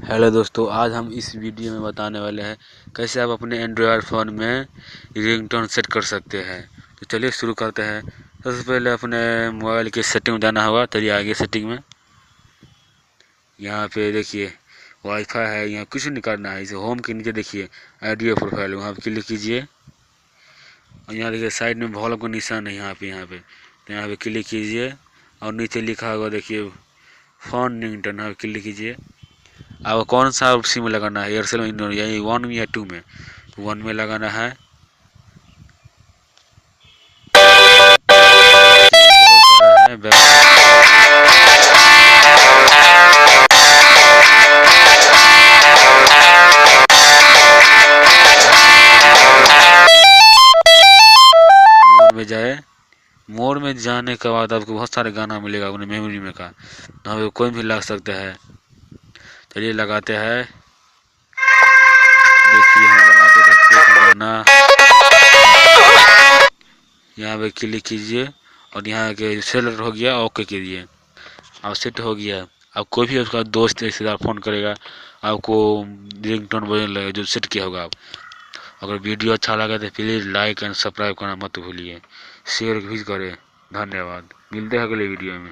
Hello दोस्तों, आज हम इस वीडियो में बताने वाले हैं कैसे आप अपने एंड्रॉयड फ़ोन में रिंगटोन सेट कर सकते हैं। तो चलिए शुरू करते हैं। सबसे पहले अपने मोबाइल की सेटिंग में जाना होगा। चलिए आगे सेटिंग में, यहाँ पे देखिए वाईफाई है, यहाँ कुछ नहीं करना है। इसे होम के नीचे देखिए ऑडियो प्रोफाइल, वहाँ पर क्लिक कीजिए और यहाँ देखिए साइड में वॉल्यूम का निशान है, यहाँ पे तो यहाँ पे क्लिक कीजिए और नीचे लिखा होगा देखिए फ़ोन रिंगटोन, यहाँ पे क्लिक कीजिए। अब कौन सा सिम में लगाना है, एयरसेल में यानी 1 में या 2 में? 1 में लगाना है। मोड में जाए, मोड में जाने के बाद आपको बहुत सारे गाना मिलेगा अपने मेमोरी में का, तो हम कोई भी लगा सकते हैं। चलिए लगाते हैं, देखिए हम लगाते हैं गाना। यहाँ पे क्लिक कीजिए और यहाँ के सेलेक्ट हो गया, ओके कीजिए। अब सेट हो गया। अब कोई भी उसका दोस्त रिश्तेदार फ़ोन करेगा, आपको रिंगटोन बजने लगेगा जो सेट किया होगा आप। अगर वीडियो अच्छा लगे तो प्लीज़ लाइक एंड सब्सक्राइब करना मत भूलिए, शेयर भी करें। धन्यवाद, मिलते हैं अगले वीडियो में।